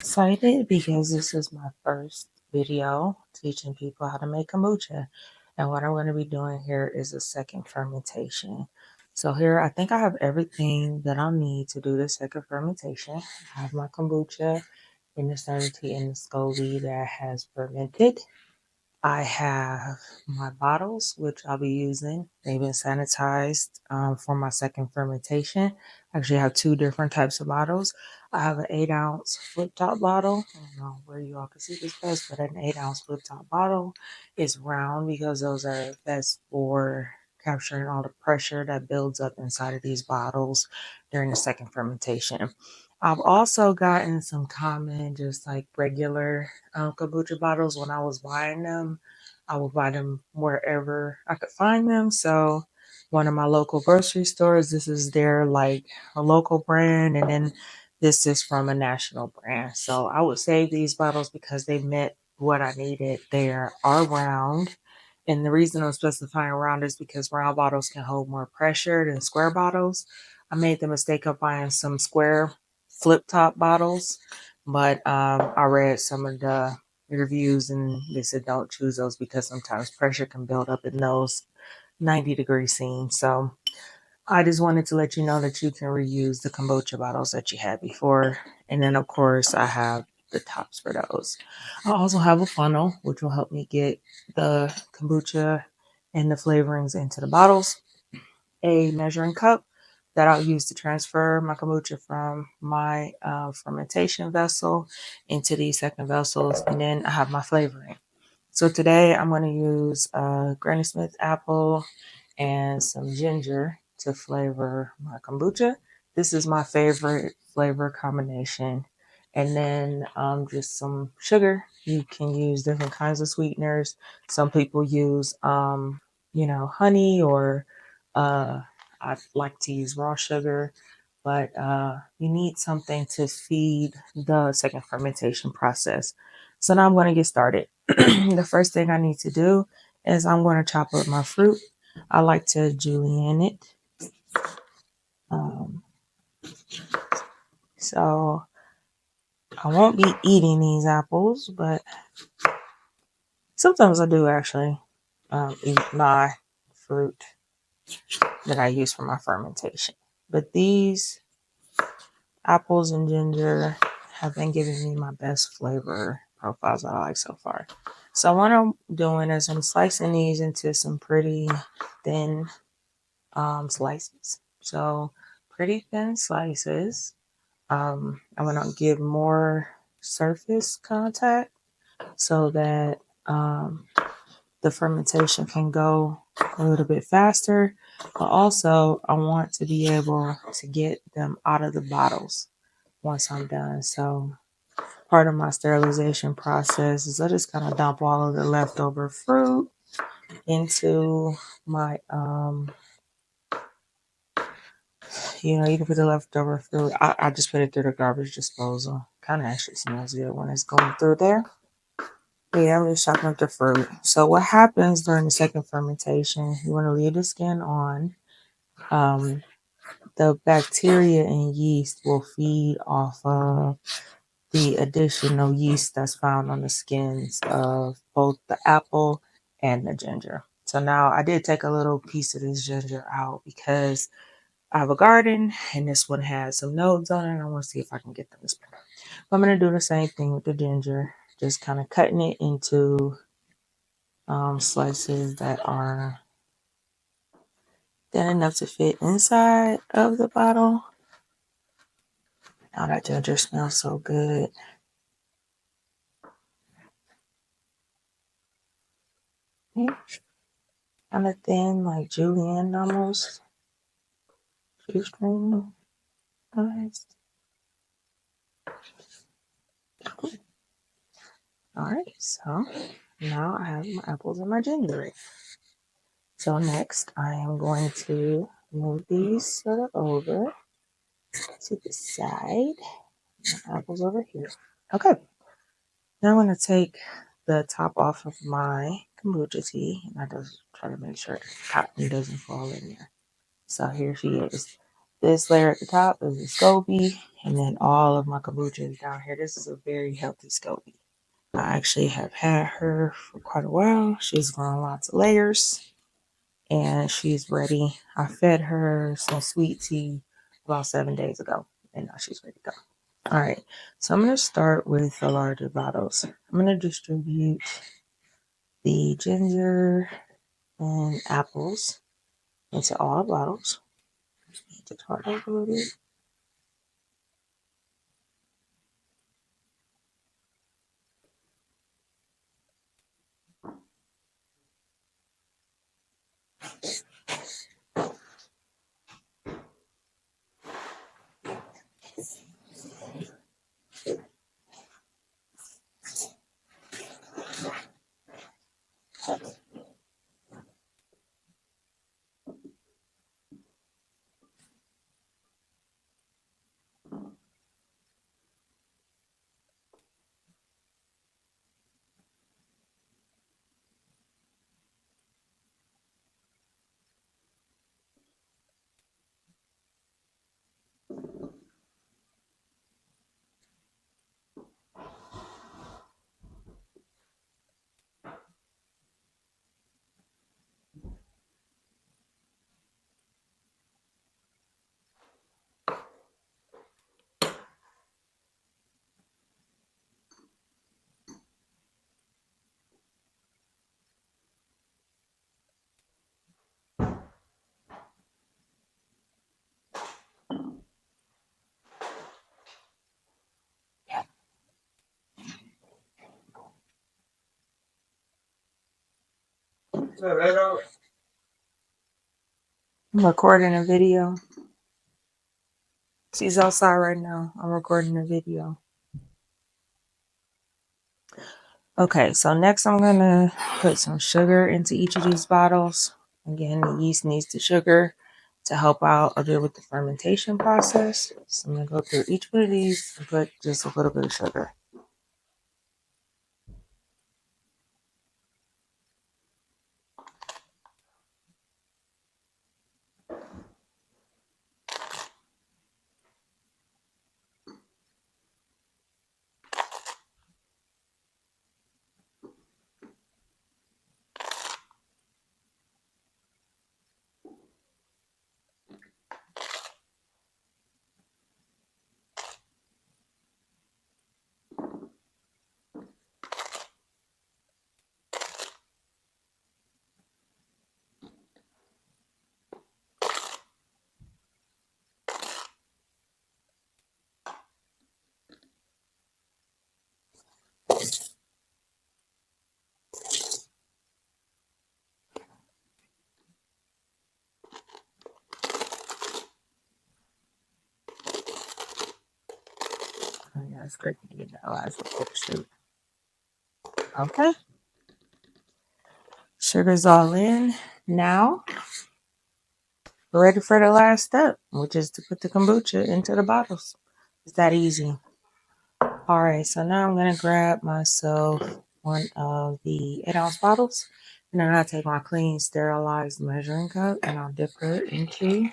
Excited because this is my first video teaching people how to make kombucha. And what I'm going to be doing here is a second fermentation. So here, I think I have everything that I'll need to do the second fermentation. I have my kombucha in the certainty in the SCOBY that has fermented. I have my bottles, which I'll be using. They've been sanitized for my second fermentation. I actually have two different types of bottles. I have an 8-ounce flip top bottle. I don't know where you all can see this best, but an 8-ounce flip top bottle is round because those are best for capturing all the pressure that builds up inside of these bottles during the second fermentation. I've also gotten some common, just like regular kombucha bottles. When I was buying them, I would buy them wherever I could find them. So one of my local grocery stores, this is their like a local brand, and then this is from a national brand. So I would save these bottles because they met what I needed. They are round. And the reason I'm specifying round is because round bottles can hold more pressure than square bottles. I made the mistake of buying some square flip top bottles, but I read some of the reviews and they said don't choose those because sometimes pressure can build up in those 90-degree scenes. So I just wanted to let you know that you can reuse the kombucha bottles that you had before. And then of course I have the tops for those. I also have a funnel which will help me get the kombucha and the flavorings into the bottles, a measuring cup that I'll use to transfer my kombucha from my fermentation vessel into these second vessels. And then I have my flavoring. So today I'm going to use Granny Smith apple and some ginger to flavor my kombucha. This is my favorite flavor combination. And then just some sugar. You can use different kinds of sweeteners. Some people use, honey, or I like to use raw sugar. But you need something to feed the second fermentation process. So now I'm going to get started. The first thing I need to do is I'm going to chop up my fruit. I like to julienne it. Um, so I won't be eating these apples, but sometimes I do actually eat my fruit that I use for my fermentation. But these apples and ginger have been giving me my best flavor profiles that I like so far. So what I'm doing is I'm slicing these into some pretty thin slices. So pretty thin slices. I'm gonna give more surface contact so that the fermentation can go a little bit faster. But also I want to be able to get them out of the bottles once I'm done. So part of my sterilization process is I just kind of dump all of the leftover fruit into my you can put the leftover fruit. I just put it through the garbage disposal. Kind of actually smells good when it's going through there. But yeah, I'm just chopping up the fruit. So what happens during the second fermentation, you want to leave the skin on. Um, the bacteria and yeast will feed off of the additional yeast that's found on the skins of both the apple and the ginger. So now I did take a little piece of this ginger out because I have a garden and this one has some nodes on it. And I want to see if I can get them to spread. I'm going to do the same thing with the ginger, just kind of cutting it into slices that are thin enough to fit inside of the bottle. Now that ginger smells so good. Kind of thin, like julienne almost. Shoestring size. Alright, so now I have my apples and my ginger. So next I am going to move these sort of over to the side. My apples over here. Okay. Now I'm going to take the top off of my kombucha tea. And I just try to make sure the cotton doesn't fall in there. So here she is. This layer at the top is a SCOBY, and then all of my kombucha is down here. This is a very healthy SCOBY. I actually have had her for quite a while. She's grown lots of layers, and she's ready. I fed her some sweet tea about 7 days ago, and now she's ready to go. All right, so I'm going to start with the larger bottles. I'm going to distribute the ginger and apples into all bottles. Need to talk over a little bit. I'm recording a video. She's outside right now. I'm recording a video. Okay, so next I'm going to put some sugar into each of these bottles. Again, the yeast needs the sugar to help out a bit with the fermentation process. So I'm going to go through each one of these and put just a little bit of sugar. Oh, yeah, it's great to get that last little sugar. Okay. Sugar's all in. Now, we're ready for the last step, which is to put the kombucha into the bottles. It's that easy. All right, so now I'm going to grab myself one of the 8-ounce bottles. And then I'll take my clean, sterilized measuring cup and I'll dip her into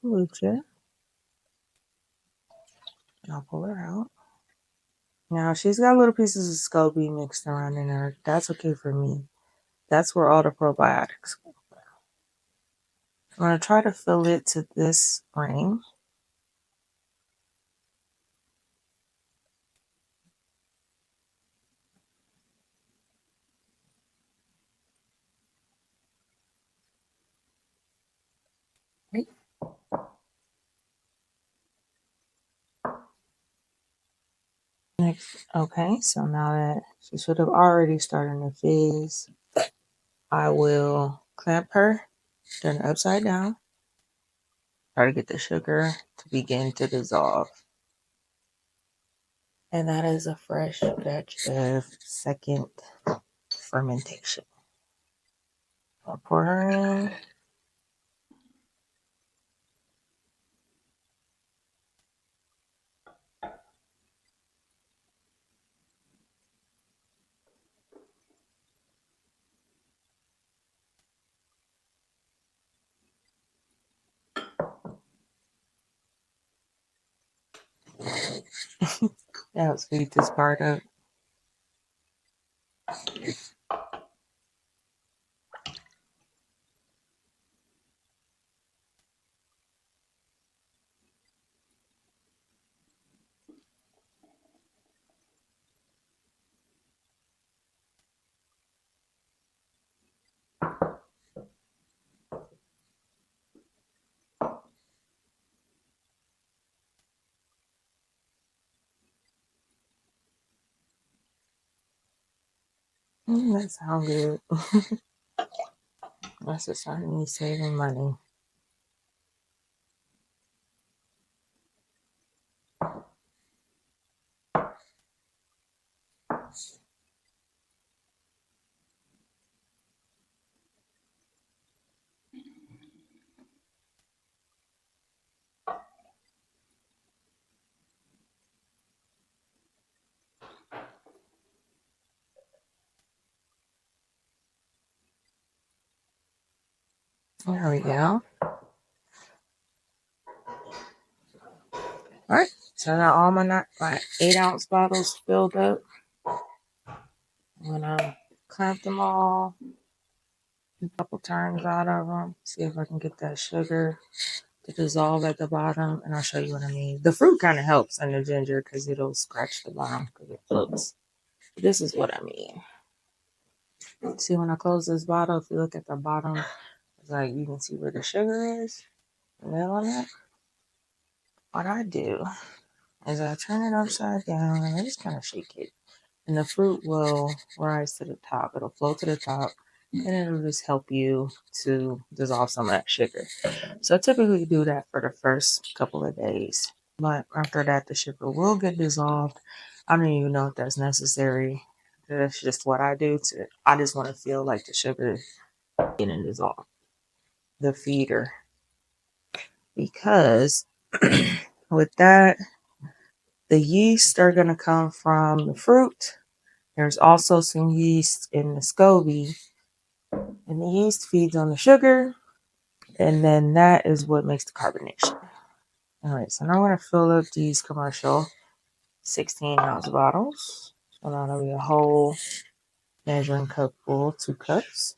kombucha. And I'll pull her out. Now, she's got little pieces of SCOBY mixed around in her. That's okay for me. That's where all the probiotics go. I'm going to try to fill it to this ring. Next, okay, so now that she should have already started to fizz, I will clamp her, turn her upside down, try to get the sugar to begin to dissolve. And that is a fresh batch of second fermentation. I'll pour her in. Now speed this part up. That sounds good. That's a sign of me saving money. There we go. All right. So now all my 8-ounce bottles filled up. I'm gonna clamp them all, a couple turns out of them. See if I can get that sugar to dissolve at the bottom, and I'll show you what I mean. The fruit kind of helps in the ginger because it'll scratch the bottom because it floats. This is what I mean. See, when I close this bottle, if you look at the bottom, it's like you can see where the sugar is. And then on that, what I do is I turn it upside down and I just kind of shake it. And the fruit will rise to the top. It'll float to the top and it'll just help you to dissolve some of that sugar. So I typically do that for the first couple of days. But after that, the sugar will get dissolved. I don't even know if that's necessary. That's just what I do. I just want to feel like the sugar is getting dissolved. The feeder. Because with that, the yeast are going to come from the fruit. There's also some yeast in the SCOBY, and the yeast feeds on the sugar, and then that is what makes the carbonation. All right, so now I'm going to fill up these commercial 16-ounce bottles. So now that'll be a whole measuring cup full, 2 cups.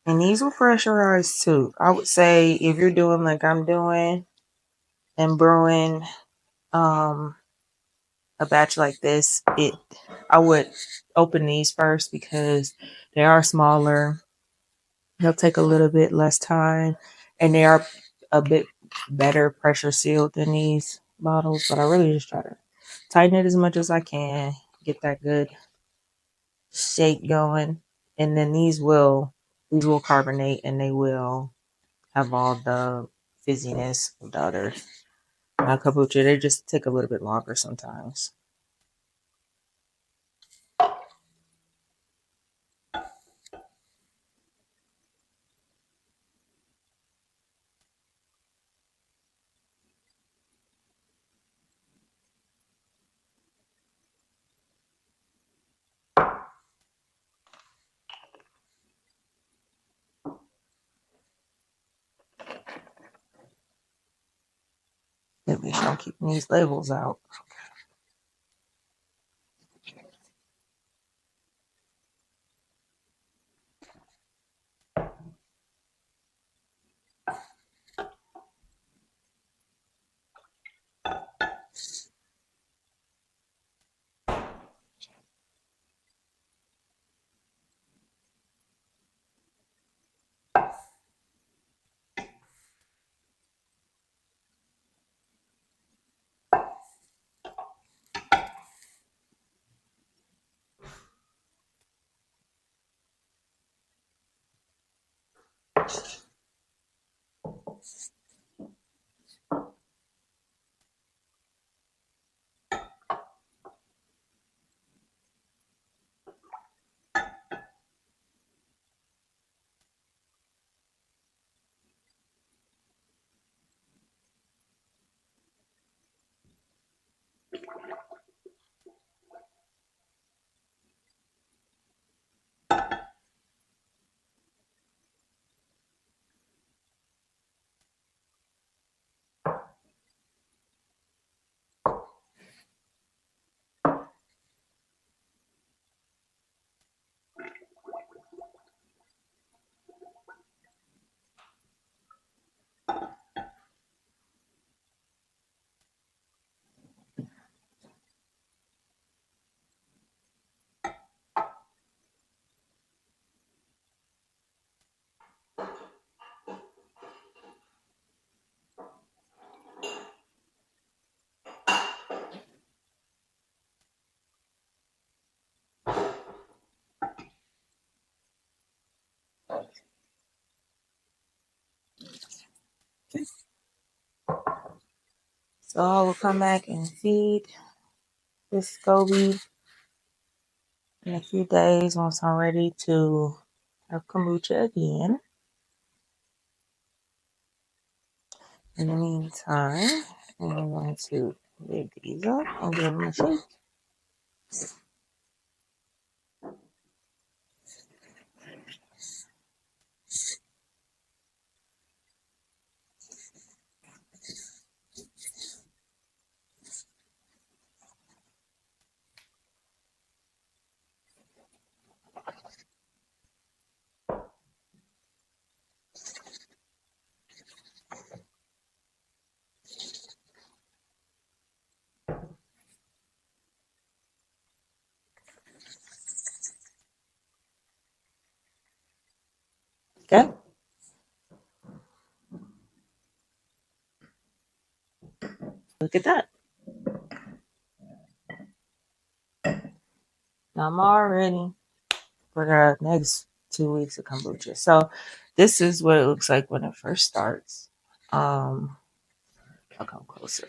And these will pressurize too. I would say if you're doing like I'm doing and brewing a batch like this, I would open these first because they are smaller. They'll take a little bit less time, and they are a bit better pressure sealed than these bottles. But I really just try to tighten it as much as I can, get that good shake going, and then these will carbonate, and they will have all the fizziness of the other kombucha. They just take a little bit longer sometimes. Let me sure I'm keeping these labels out. So I will come back and feed this Goby in a few days once I'm ready to have kombucha again. In the meantime, I'm going to lid these up and give them a shake. Okay, look at that. Now I'm all ready for the next 2 weeks of kombucha. So this is what it looks like when it first starts. I'll come closer.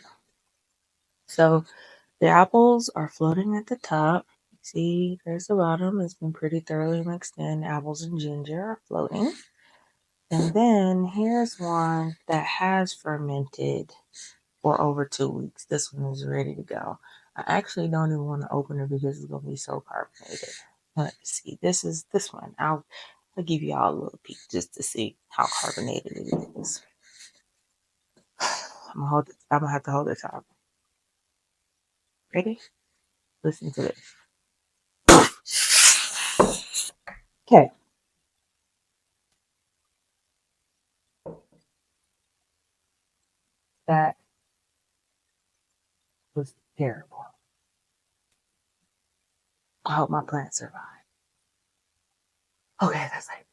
So the apples are floating at the top. See, there's the bottom. It's been pretty thoroughly mixed in. Apples and ginger are floating. And then here's one that has fermented for over 2 weeks. This one is ready to go. I actually don't even want to open it because it's gonna be so carbonated. Let's see. This is this one. I'll give you all a little peek just to see how carbonated it is. I'm gonna hold it. I'm gonna have to hold the top. Ready? Listen to this. Okay, that was terrible. I hope my plants survive. Okay, that's like